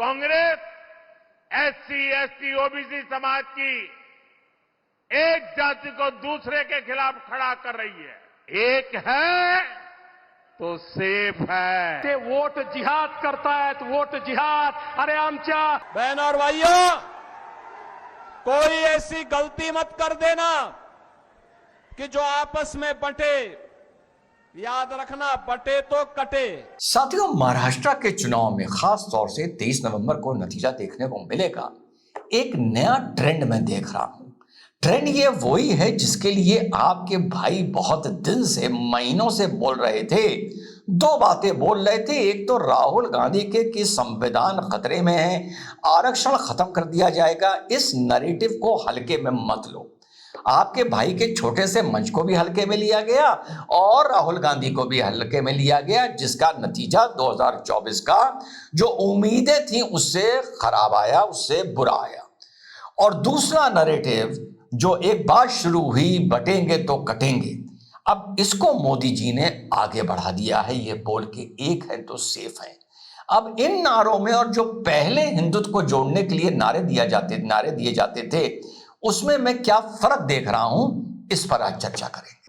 Congress SC, ST, OBC समाज की एक जाति को दूसरे के खिलाफ खड़ा कर रही है। एक है तो सेफ है। ते वोट जिहाद करतायत, वोट जिहाद। अरे आमच्या बहन और भाइयों, कोई ऐसी गलती मत कर देना कि जो आपस में बंटे। याद रखना, बटे तो कटे। साथियों, महाराष्ट्र के चुनाव में खास तौर से 23 नवंबर को नतीजा देखने को मिलेगा। एक नया ट्रेंड मैं देख रहा हूं। ट्रेंड ये वही है जिसके लिए आपके भाई बहुत दिन से, महीनों से बोल रहे थे। दो बातें बोल रहे थे। एक तो राहुल गांधी के कि संविधान खतरे में है, आरक्षण खत्म कर दिया जाएगा। इस नैरेटिव को हल्के में मत लो। आपके भाई के छोटे से मंच को भी हल्के में लिया गया और राहुल गांधी को भी हल्के में लिया गया, जिसका नतीजा 2024 का जो उम्मीदें थी उससे खराब आया, उससे बुरा आया। और दूसरा नैरेटिव जो एक बात शुरू हुई, बटेंगे तो कटेंगे, अब इसको मोदी जी ने आगे बढ़ा दिया है ये बोल के एक है तो सेफ है। अब इन नारों में और जो पहले हिंदुत्व को जोड़ने के लिए नारे दिए जाते थे, उसमें मैं क्या फर्क देख रहा हूं, इस पर आज चर्चा करेंगे।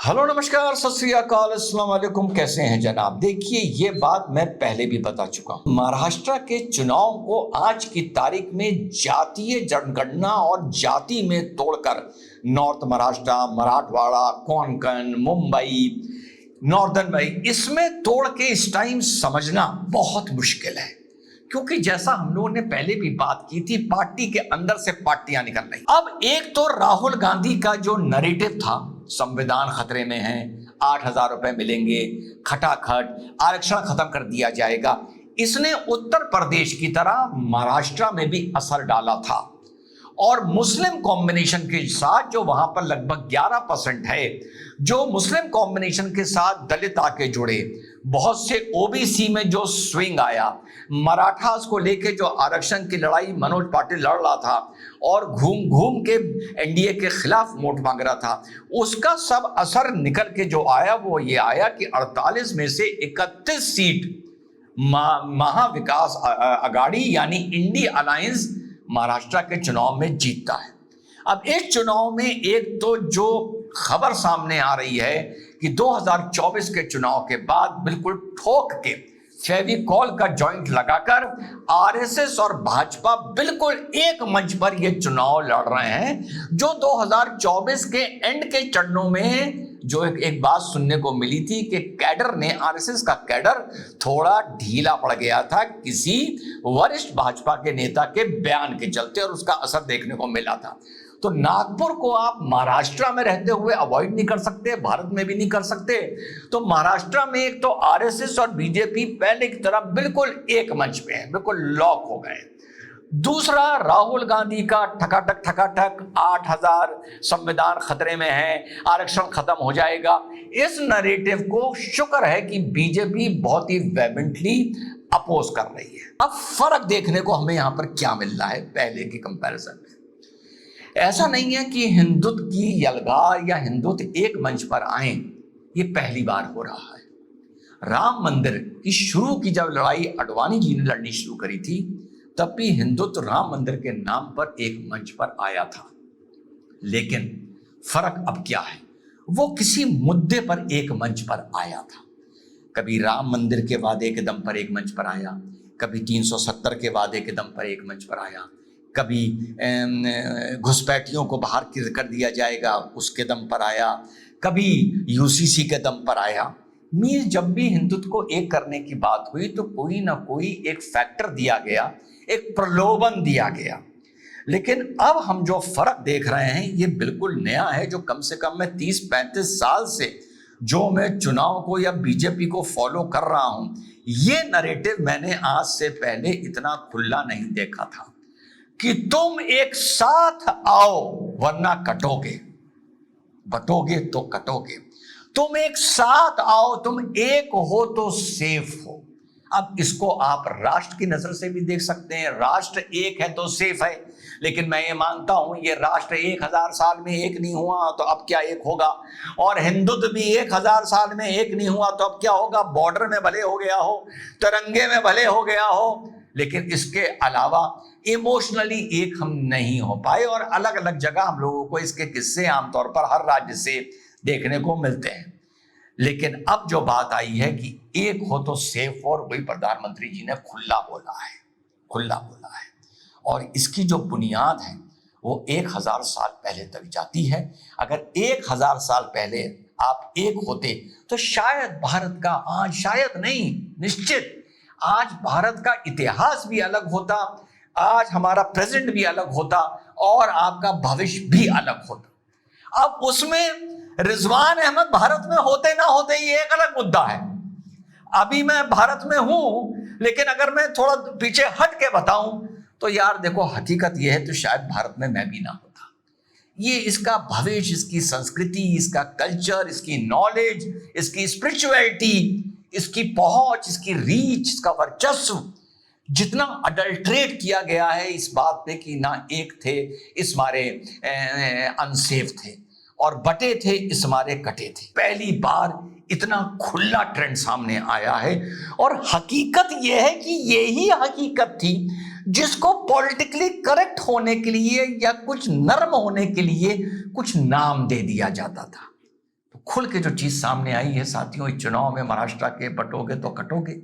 हेलो, नमस्कार, सत श्री अकाल, अस्सलाम वालेकुम। कैसे हैं जनाब? देखिए, ये बात मैं पहले भी बता चुका हूं। महाराष्ट्र के चुनाव को आज की तारीख में जातीय जनगणना और जाति में तोड़कर नॉर्थ महाराष्ट्र, मराठवाड़ा, कोंकण, मुंबई, नॉर्दर्न भाई, इसमें तोड़ के इस टाइम समझना बहुत मुश्किल है। क्योंकि जैसा हम लोगों ने पहले भी बात की थी, पार्टी के अंदर से पार्टियां निकल रही। अब एक तो राहुल गांधी का जो नैरेटिव था, संविधान खतरे में है, 8,000 रुपए मिलेंगे, खटाखट आरक्षण खत्म कर दिया जाएगा, इसने उत्तर प्रदेश की तरह महाराष्ट्र में भी असर डाला था। और मुस्लिम कॉम्बिनेशन के साथ जो वहां पर लगभग 11% है, जो मुस्लिम कॉम्बिनेशन के साथ दलित आके जुड़े, बहुत से ओबीसी में जो स्विंग आया, मराठास को लेके जो आरक्षण की लड़ाई मनोज पाटिल लड़ रहा था और घूम घूम के एनडीए के खिलाफ वोट मांग रहा था, उसका सब असर निकल के जो आया वो ये आया कि 48 में से 31 सीट महाविकास अघाड़ी यानी इंडी अलायंस महाराष्ट्र के चुनाव में जीतता है। अब इस चुनाव में एक तो जो खबर सामने आ रही है कि 2024 के चुनाव के बाद बिल्कुल ठोक के फेविकॉल का जॉइंट लगाकर आरएसएस और भाजपा बिल्कुल एक मंच पर ये चुनाव लड़ रहे हैं। जो 2024 के एंड के चरणों में जो एक बात सुनने को मिली थी कि कैडर ने, आरएसएस का कैडर थोड़ा ढीला पड़ गया था किसी वरिष्ठ भाजपा के नेता के बयान के चलते, और उसका असर देखने को मिला था। तो नागपुर को आप महाराष्ट्र में रहते हुए अवॉइड नहीं कर सकते, भारत में भी नहीं कर सकते। तो महाराष्ट्र में एक तो आरएसएस और बीजेपी पहले की तरह बिल्कुल एक मंच पे है, बिल्कुल लॉक हो गए। दूसरा, राहुल गांधी का ठकाठक 8,000 संविधान खतरे में है, आरक्षण खत्म हो जाएगा, इस नैरेटिव को शुक्र है कि बीजेपी बहुत ही वेहेमेंटली अपोज कर रही है। अब फर्क देखने को हमें यहां पर क्या मिल रहा है पहले की कंपैरिजन में। ऐसा नहीं है कि हिंदुत्व की यलगार या हिंदुत्व एक मंच पर आए, ये पहली बार हो रहा है। राम मंदिर की शुरू की जब लड़ाई अडवाणी जी ने लड़नी शुरू करी थी, तब भी हिंदुत्व राम मंदिर के नाम पर एक मंच पर आया था। लेकिन फर्क अब क्या है, वो किसी मुद्दे पर एक मंच पर आया था। कभी राम मंदिर के वादे के दम पर एक मंच पर आया, कभी 370 के वादे के दम पर एक मंच पर आया, कभी घुसपैठियों को बाहर कर दिया जाएगा उसके दम पर आया, कभी यूसीसी के दम पर आया। मीन्स जब भी हिंदुत्व को एक करने की बात हुई तो कोई ना कोई एक फैक्टर दिया गया, एक प्रलोभन दिया गया। लेकिन अब हम जो फर्क देख रहे हैं ये बिल्कुल नया है, जो कम से कम मैं 30-35 साल से जो मैं चुनाव को या बीजेपी को फॉलो कर रहा हूं, ये नैरेटिव मैंने आज से पहले इतना खुला नहीं देखा था कि तुम एक साथ आओ वरना कटोगे, बटोगे तो कटोगे। तुम एक साथ आओ, तुम एक हो तो सेफ हो। अब इसको आप राष्ट्र की नजर से भी देख सकते हैं। राष्ट्र एक है तो सेफ है, लेकिन मैं ये मानता हूं ये राष्ट्र 1000 साल में एक नहीं हुआ तो अब क्या एक होगा, और हिंदुत्व भी 1000 साल में एक नहीं हुआ तो अब क्या होगा। बॉर्डर में भले हो गया हो, तिरंगे में भले हो गया हो, लेकिन इसके अलावा इमोशनली एक हम नहीं हो पाए। और अलग अलग जगह हम लोगों को इसके किस्से आमतौर पर हर राज्य से देखने को मिलते हैं। लेकिन अब जो बात आई है कि एक हो तो सेफ, और वही प्रधानमंत्री जी ने खुला बोला है, खुला बोला है। और इसकी जो बुनियाद है वो 1000 साल पहले तक जाती है। अगर 1000 साल पहले आप एक होते तो शायद भारत का आज, शायद नहीं निश्चित, आज भारत का इतिहास भी अलग होता, आज हमारा प्रेजेंट भी अलग होता, और आपका भविष्य भी अलग होता। अब उसमें रिजवान अहमद भारत में होते ना होते ये एक अलग मुद्दा है। अभी मैं भारत में हूं, लेकिन अगर मैं थोड़ा पीछे हट के बताऊं तो यार देखो हकीकत यह है तो शायद भारत में मैं भी ना होता। ये इसका भविष्य, इसकी संस्कृति, इसका कल्चर, इसकी नॉलेज, इसकी स्पिरिचुअलिटी, इसकी पहुंच, इसकी रीच, इसका वर्चस्व जितना अडल्ट्रेट किया गया है इस बात पे कि ना एक थे इस मारे अनसेफ थे, और बटे थे इस मारे कटे थे। पहली बार इतना खुला ट्रेंड सामने आया है। और हकीकत यह है कि यही हकीकत थी जिसको पॉलिटिकली करेक्ट होने के लिए या कुछ नर्म होने के लिए कुछ नाम दे दिया जाता था। तो खुल के जो चीज सामने आई है साथियों, इस चुनाव में महाराष्ट्र के बटोगे तो कटोगे,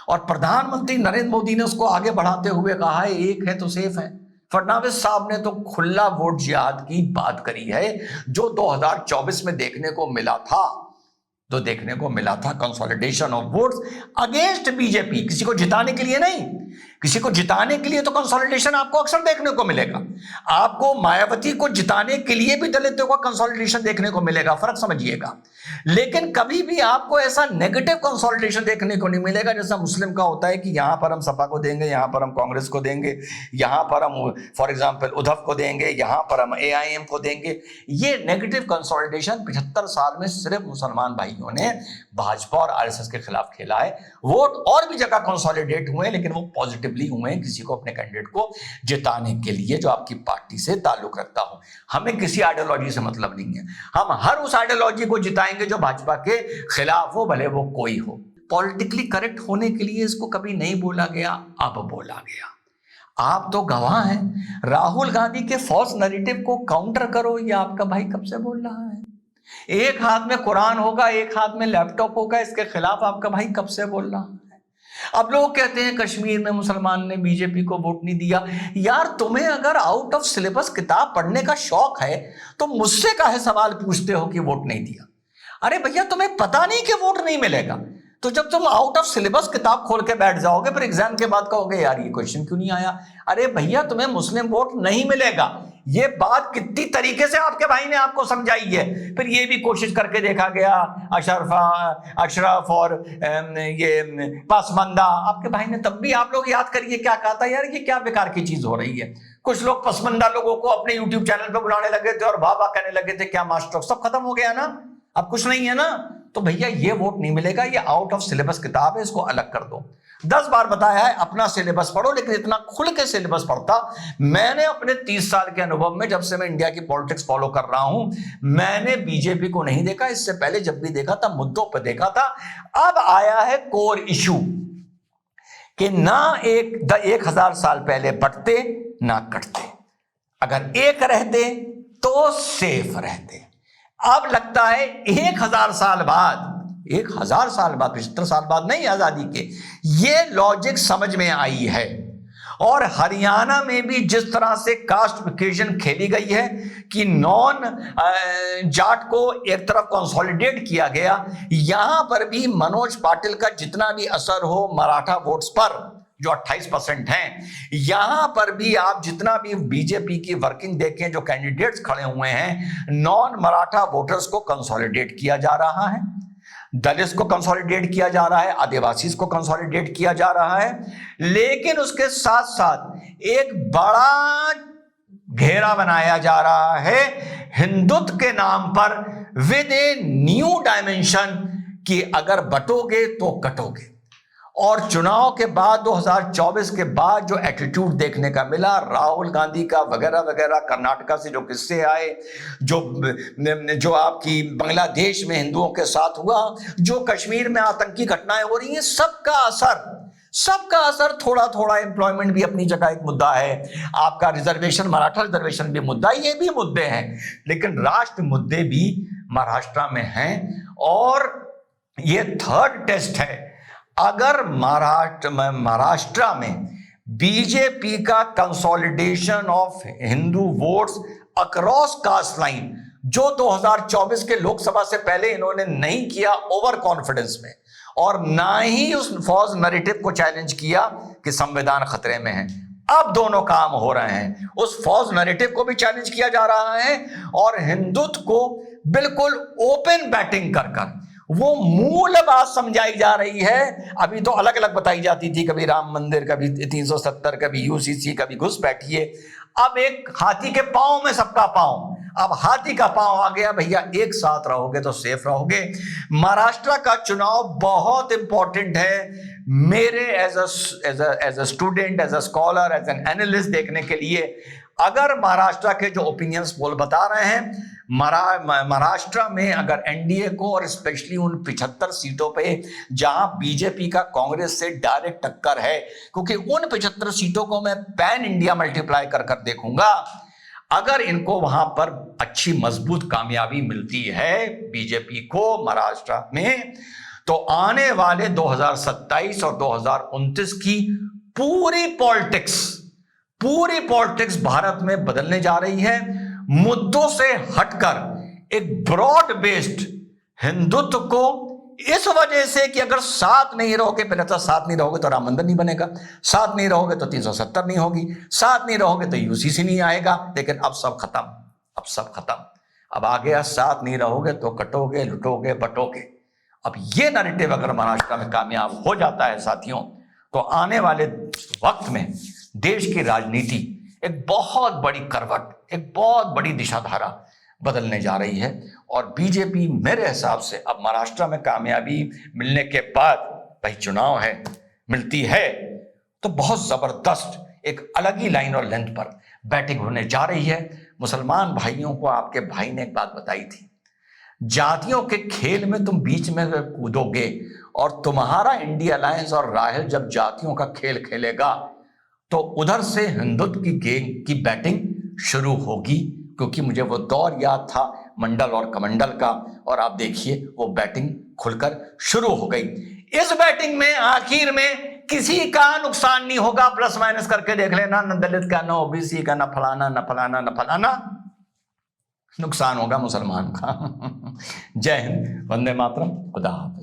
और प्रधानमंत्री नरेंद्र मोदी ने उसको आगे बढ़ाते हुए कहा है एक है तो सेफ है। फडणवीस साहब ने तो खुला वोट जिहाद की बात करी है, जो 2024 में देखने को मिला था, consolidation of votes against BJP. किसी को जिताने के लिए नहीं, किसी को जिताने के लिए तो कंसोलिडेशन आपको अक्सर देखने को मिलेगा। आपको मायावती को जिताने के लिए भी दलितों का कंसोलिडेशन देखने को मिलेगा, फर्क समझिएगा। लेकिन कभी भी आपको ऐसा नेगेटिव कंसोलिडेशन देखने को नहीं मिलेगा जैसा मुस्लिम का होता है कि यहां पर हम सपा को देंगे, यहां पर हम कांग्रेस को देंगे, यहां पर हम फॉर एग्जांपल उद्धव को देंगे, यहां पर हम एआईएम को देंगे। ये नेगेटिव कंसोलिडेशन 75 साल में सिर्फ मुसलमान भाइयों ने भाजपा और आरएसएस के खिलाफ खेला है। वोट और भी जगह कंसोलिडेट हुए, लेकिन वो पॉजिटिवली हुए किसी को अपने कैंडिडेट को जिताने के लिए जो आपकी पार्टी से ताल्लुक रखता हो। हमें किसी आइडियोलॉजी से मतलब नहीं है, हम हर उस आइडियोलॉजी को जिताएंगे जो भाजपा के खिलाफ हो, भले वो कोई हो। पॉलिटिकली करेक्ट होने के लिए इसको कभी नहीं बोला गया, अब बोला गया। आप तो गवाह हैं। राहुल गांधी के फॉल्स नैरेटिव को काउंटर करो, ये आपका भाई कब से बोल रहा है। एक हाथ में कुरान होगा, एक हाथ में लैपटॉप होगा, इसके खिलाफ आपका भाई कब से बोल रहा है। अब लोग कहते हैं कश्मीर में मुसलमान ने बीजेपी को वोट नहीं दिया। यार तुम्हें अगर आउट ऑफ सिलेबस किताब पढ़ने का शौक है तो मुझसे काहे सवाल पूछते हो कि वोट नहीं दिया। अरे भैया तुम्हें पता नहीं कि वोट नहीं मिलेगा, तो जब तुम आउट ऑफ सिलेबस किताब खोल के बैठ जाओगे फिर एग्जाम के बाद कहोगे यार ये क्वेश्चन क्यों नहीं आया। अरे भैया तुम्हें मुस्लिम वोट नहीं मिलेगा, ये बात कितनी तरीके से आपके भाई ने आपको समझाई है। फिर ये भी कोशिश करके देखा गया, अशरफ और ये पासमानदा, आपके भाई ने तब भी, आप लोग याद करिए क्या कहा था, यार ये क्या बेकार की चीज हो रही है। कुछ लोग पसमंदा लोगों को अपने यूट्यूब चैनल पे बुलाने लगे थे और वाह कहने लगे थे क्या मास्टर, सब खत्म हो गया ना, अब कुछ नहीं है ना। तो भैया ये वोट नहीं मिलेगा, ये आउट ऑफ सिलेबस किताब है, इसको अलग कर दो। 10 बार बताया है अपना सिलेबस पढ़ो, लेकिन इतना खुल के सिलेबस पढ़ता मैंने अपने 30 साल के अनुभव में, जब से मैं इंडिया की पॉलिटिक्स फॉलो कर रहा हूं, मैंने बीजेपी को नहीं देखा। इससे पहले जब भी देखा था मुद्दों पर देखा था। अब आया है कोर इशू कि ना 1000 साल पहले बटते ना कटते, अगर एक रहते तो सेफ रहते। अब लगता है 1000 साल बाद, 1000 साल बाद, 75 साल बाद नहीं आजादी के, ये लॉजिक समझ में आई है। और हरियाणा में भी जिस तरह से कास्टिफिकेशन खेली गई है कि नॉन जाट को एक तरफ कंसोलिडेट किया गया, यहां पर भी मनोज पाटिल का जितना भी असर हो मराठा वोट्स पर, जो 28% हैं, यहां पर भी आप जितना भी बीजेपी की वर्किंग देखें, जो कैंडिडेट्स खड़े हुए हैं, नॉन मराठा वोटर्स को कंसोलिडेट किया जा रहा है, दलित को कंसोलिडेट किया जा रहा है, आदिवासी को कंसोलिडेट किया जा रहा है। लेकिन उसके साथ साथ एक बड़ा घेरा बनाया जा रहा है हिंदुत्व के नाम पर, विद ए न्यू डायमेंशन कि अगर बटोगे तो कटोगे। और चुनाव के बाद 2024 के बाद जो एटीट्यूड देखने का मिला, राहुल गांधी का वगैरह वगैरह, कर्नाटका से जो किस्से आए, जो आपकी बांग्लादेश में हिंदुओं के साथ हुआ, जो कश्मीर में आतंकी घटनाएं हो रही हैं, सबका असर थोड़ा थोड़ा, एम्प्लॉयमेंट भी अपनी जगह एक मुद्दा है, आपका रिजर्वेशन, मराठा रिजर्वेशन भी मुद्दा, ये भी मुद्दे हैं, लेकिन राष्ट्र मुद्दे भी महाराष्ट्र में हैं। और ये थर्ड टेस्ट है। अगर महाराष्ट्र में बीजेपी का consolidation of Hindu votes across cast line, जो 2024 के लोकसभा से पहले इन्होंने नहीं किया ओवर कॉन्फिडेंस में, और ना ही उस फॉल्स नैरेटिव को चैलेंज किया कि संविधान खतरे में है, अब दोनों काम हो रहे हैं। उस फॉल्स नैरेटिव को भी चैलेंज किया जा रहा है और हिंदुत्व को बिल्कुल ओपन बैटिंग कर कर वो मूल बात समझाई जा रही है। अभी तो अलग अलग बताई जाती थी, कभी राम मंदिर, कभी 370, कभी यूसीसी, कभी घुसपैठिए। अब एक हाथी के पांव में सबका पांव, अब हाथी का पांव आ गया, भैया एक साथ रहोगे तो सेफ रहोगे। महाराष्ट्र का चुनाव बहुत इंपॉर्टेंट है मेरे as a student, as a scholar, as an analyst देखने के लिए। अगर महाराष्ट्र के जो ओपिनियंस पोल बता रहे हैं, महाराष्ट्र में अगर एनडीए को, और स्पेशली उन 75 सीटों पे जहां बीजेपी का कांग्रेस से डायरेक्ट टक्कर है, क्योंकि उन 75 सीटों को मैं पैन इंडिया मल्टीप्लाई कर कर देखूंगा, अगर इनको वहां पर अच्छी मजबूत कामयाबी मिलती है बीजेपी को महाराष्ट्र में, तो आने वाले 2027 और 2029 की पूरी पॉलिटिक्स भारत में बदलने जा रही है। मुद्दों से हटकर एक ब्रॉड बेस्ड हिंदुत्व को, इस वजह से कि अगर साथ नहीं रहोगे, पहले तो साथ नहीं रहोगे तो राम मंदिर नहीं बनेगा, साथ नहीं रहोगे तो 370 नहीं होगी, साथ नहीं रहोगे तो यूसीसी नहीं आएगा, लेकिन अब सब खत्म। अब आ गया साथ नहीं रहोगे तो कटोगे, लुटोगे, बटोगे। अब ये नैरेटिव अगर महाराष्ट्र में कामयाब हो जाता है साथियों, तो आने वाले वक्त में देश की राजनीति एक बहुत बड़ी करवट, एक बहुत बड़ी दिशाधारा बदलने जा रही है। और बीजेपी मेरे हिसाब से अब महाराष्ट्र में कामयाबी मिलने के बाद, भाई चुनाव है, मिलती है तो बहुत जबरदस्त एक अलग ही लाइन और लेंथ पर बैटिंग होने जा रही है। मुसलमान भाइयों को आपके भाई ने एक बात बताई थी, जातियों के खेल में तुम बीच में कूदोगे, और तुम्हारा इंडिया अलायंस और राहुल जब जातियों का खेल खेलेगा तो उधर से हिंदुत्व की गेम की बैटिंग शुरू होगी। क्योंकि मुझे वो दौर याद था मंडल और कमंडल का, और आप देखिए वो बैटिंग खुलकर शुरू हो गई। इस बैटिंग में आखिर में किसी का नुकसान नहीं होगा, प्लस माइनस करके देख लेना, न दलित का, न ओबीसी का, न फलाना, नुकसान होगा मुसलमान का। जय हिंद, वंदे मातरम, खुदा हाफिज।